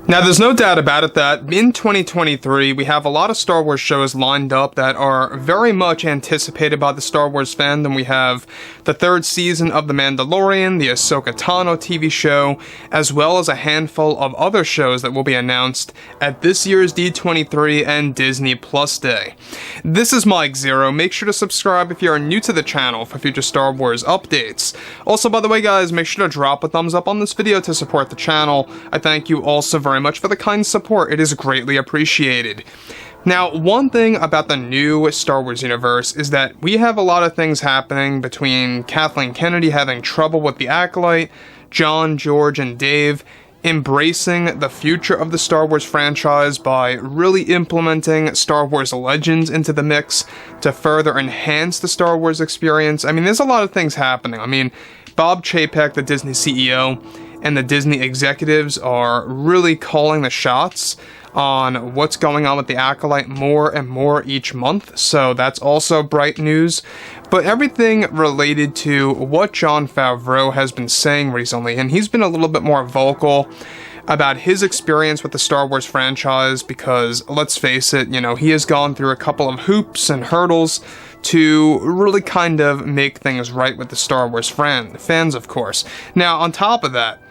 Now, there's no doubt about it that in 2023, we have a lot of Star Wars shows lined up that are very much anticipated by the Star Wars fandom. We have the third season of The Mandalorian, the Ahsoka TV show, as well as a handful of other shows that will be announced at this year's D23 and Disney Plus Day. This is Mike Zero. Make sure to subscribe if you are new to the channel for future Star Wars updates. Also, by the way, guys, make sure to drop a thumbs up on this video to support the channel. I thank you also very much for the kind support. It is greatly appreciated. Now, one thing about the new Star Wars universe is that we have a lot of things happening between Kathleen Kennedy having trouble with the Acolyte, Jon, George, and Dave embracing the future of the Star Wars franchise by really implementing Star Wars Legends into the mix to further enhance the Star Wars experience. I mean, there's a lot of things happening. I mean, Bob Chapek, the Disney CEO, and the Disney executives are really calling the shots on what's going on with the Acolyte more and more each month, so that's also bright news. But everything related to what Jon Favreau has been saying recently, and he's been a little bit more vocal about his experience with the Star Wars franchise, because let's face it, you know, he has gone through a couple of hoops and hurdles to really kind of make things right with the Star Wars fans, of course. Now, on top of that,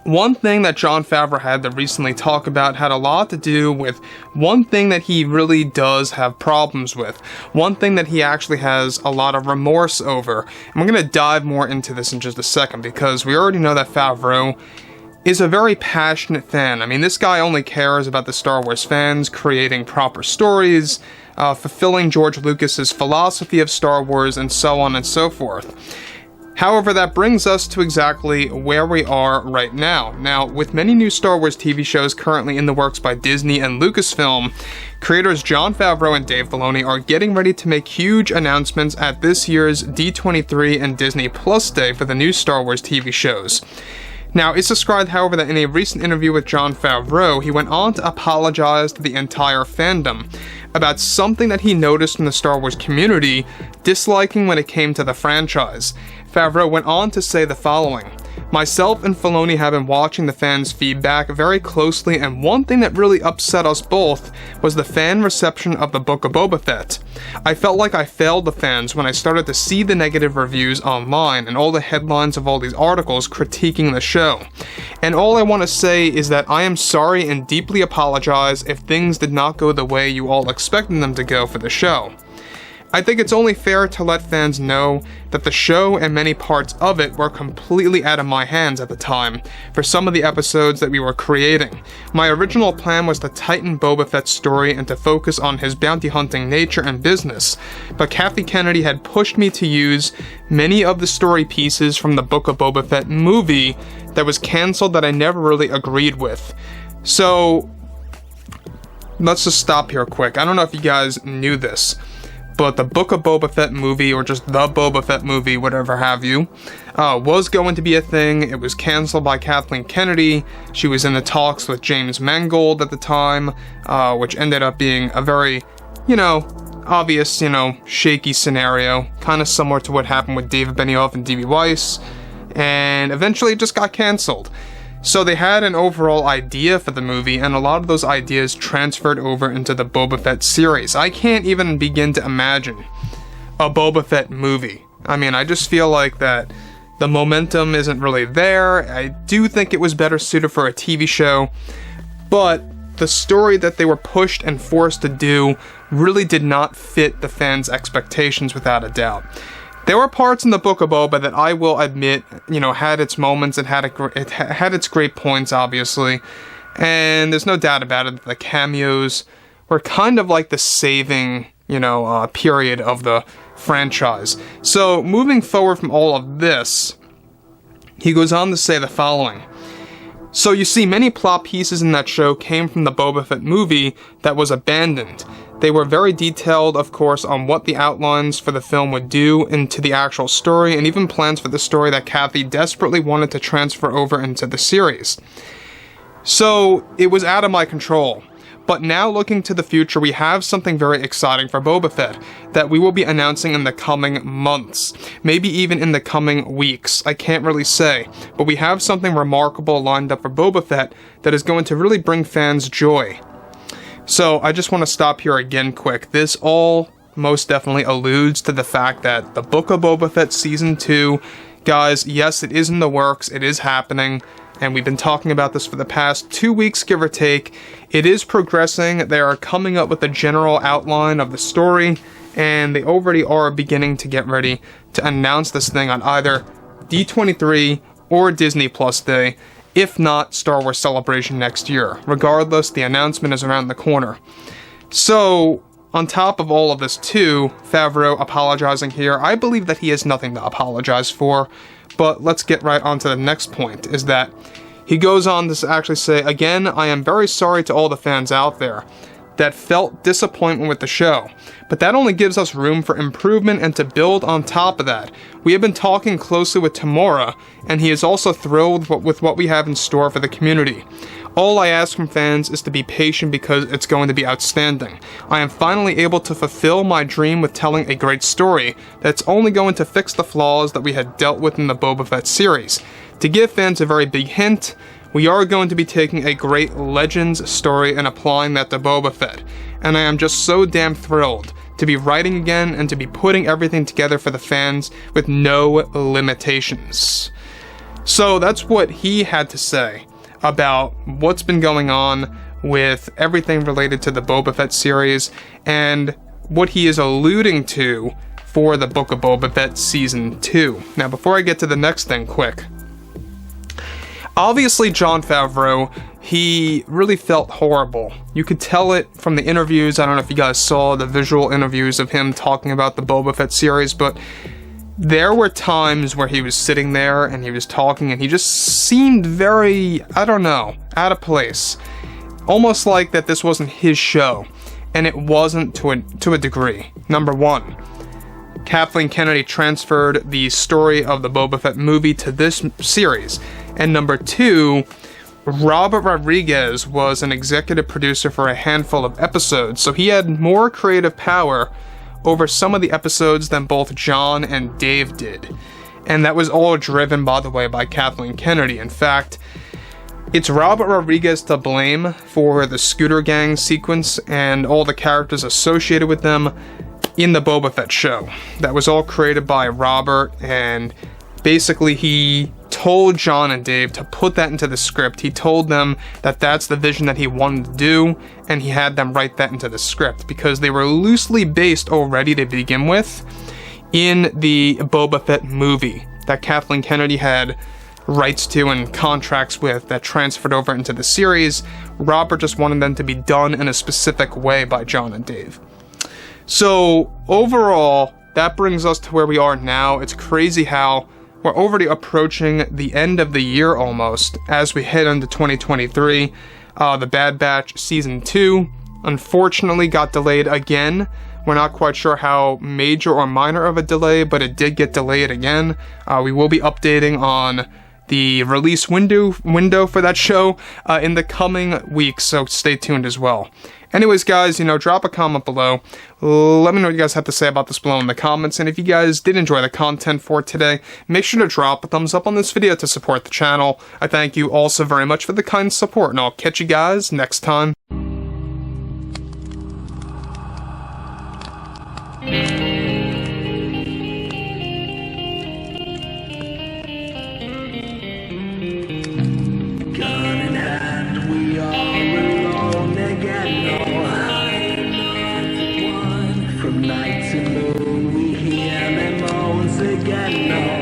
one thing that Jon Favreau had to recently talk about had a lot to do with one thing that he really does have problems with. One thing that he actually has a lot of remorse over. And we're going to dive more into this in just a second, because we already know that Favreau is a very passionate fan. I mean, this guy only cares about the Star Wars fans, creating proper stories, fulfilling George Lucas's philosophy of Star Wars, and so on and so forth. However, that brings us to exactly where we are right now. Now, with many new Star Wars TV shows currently in the works by Disney and Lucasfilm, creators Jon Favreau and Dave Filoni are getting ready to make huge announcements at this year's D23 and Disney Plus Day for the new Star Wars TV shows. Now, it's described, however, that in a recent interview with Jon Favreau, he went on to apologize to the entire fandom about something that he noticed from the Star Wars community disliking when it came to the franchise. Favreau went on to say the following: "Myself and Filoni have been watching the fans' feedback very closely, and one thing that really upset us both was the fan reception of the Book of Boba Fett. I felt like I failed the fans when I started to see the negative reviews online and all the headlines of all these articles critiquing the show. And all I want to say is that I am sorry and deeply apologize if things did not go the way you all expected them to go for the show. I think it's only fair to let fans know that the show and many parts of it were completely out of my hands at the time for some of the episodes that we were creating. My original plan was to tighten Boba Fett's story and to focus on his bounty hunting nature and business, but Kathleen Kennedy had pushed me to use many of the story pieces from the Book of Boba Fett movie that was cancelled that I never really agreed with." So, let's just stop here quick. I don't know if you guys knew this, but the Book of Boba Fett movie, or just the Boba Fett movie, whatever have you, was going to be a thing. It was canceled by Kathleen Kennedy. She was in the talks with James Mangold at the time, which ended up being a very, obvious, shaky scenario, kind of similar to what happened with David Benioff and D.B. Weiss, and eventually it just got canceled. So they had an overall idea for the movie, and a lot of those ideas transferred over into the Boba Fett series. I can't even begin to imagine a Boba Fett movie. I mean, I just feel like that the momentum isn't really there. I do think it was better suited for a TV show, but the story that they were pushed and forced to do really did not fit the fans' expectations, without a doubt. There were parts in the Book of Boba that I will admit, had its moments, it had its great points, obviously, and there's no doubt about it that the cameos were kind of like the saving, period of the franchise. So, moving forward from all of this, he goes on to say the following: "So you see, many plot pieces in that show came from the Boba Fett movie that was abandoned. They were very detailed, of course, on what the outlines for the film would do into the actual story, and even plans for the story that Kathy desperately wanted to transfer over into the series. So, it was out of my control. But now looking to the future, we have something very exciting for Boba Fett that we will be announcing in the coming months, maybe even in the coming weeks. I can't really say, but we have something remarkable lined up for Boba Fett that is going to really bring fans joy. So I just want to stop here again quick. This all most definitely alludes to the fact that the Book of Boba Fett Season 2, guys, yes, it is in the works, it is happening, and we've been talking about this for the past 2 weeks, give or take. It is progressing. They are coming up with a general outline of the story, and they already are beginning to get ready to announce this thing on either D23 or Disney Plus Day, if not Star Wars Celebration next year. Regardless, the announcement is around the corner. So, on top of all of this too, Favreau apologizing here, I believe that he has nothing to apologize for. But let's get right on to the next point, is that he goes on to actually say, again, I am very sorry to all the fans out there that felt disappointment with the show, but that only gives us room for improvement and to build on top of that. We have been talking closely with Tamora, and he is also thrilled with what we have in store for the community. All I ask from fans is to be patient because it's going to be outstanding. I am finally able to fulfill my dream with telling a great story that's only going to fix the flaws that we had dealt with in the Boba Fett series. To give fans a very big hint, we are going to be taking a great Legends story and applying that to Boba Fett. And I am just so damn thrilled to be writing again and to be putting everything together for the fans with no limitations. So that's what he had to say about what's been going on with everything related to the Boba Fett series and what he is alluding to for the Book of Boba Fett Season 2. Now, before I get to the next thing, quick. Obviously, Jon Favreau, he really felt horrible. You could tell it from the interviews. I don't know if you guys saw the visual interviews of him talking about the Boba Fett series, but there were times where he was sitting there and he was talking and he just seemed very, I don't know, out of place. Almost like that this wasn't his show. And it wasn't to a degree. Number one, Kathleen Kennedy transferred the story of the Boba Fett movie to this series. And number two, Robert Rodriguez was an executive producer for a handful of episodes, so he had more creative power over some of the episodes than both Jon and Dave did. And that was all driven, by the way, by Kathleen Kennedy. In fact, it's Robert Rodriguez to blame for the scooter gang sequence and all the characters associated with them in the Boba Fett show. That was all created by Robert, and basically he told Jon and Dave to put that into the script. He told them that that's the vision that he wanted to do, and he had them write that into the script because they were loosely based already to begin with in the Boba Fett movie that Kathleen Kennedy had rights to and contracts with that transferred over into the series. Robert just wanted them to be done in a specific way by Jon and Dave. So overall, that brings us to where we are now. It's crazy how we're already approaching the end of the year almost as we head into 2023. The Bad Batch Season 2 unfortunately got delayed again. We're not quite sure how major or minor of a delay, but it did get delayed again. We will be updating on the release window for that show in the coming weeks, so stay tuned as well. Anyways, guys, drop a comment below. Let me know what you guys have to say about this below in the comments, and if you guys did enjoy the content for today, make sure to drop a thumbs up on this video to support the channel. I thank you all so very much for the kind support, and I'll catch you guys next time. Night to moon, we hear them moans again. No.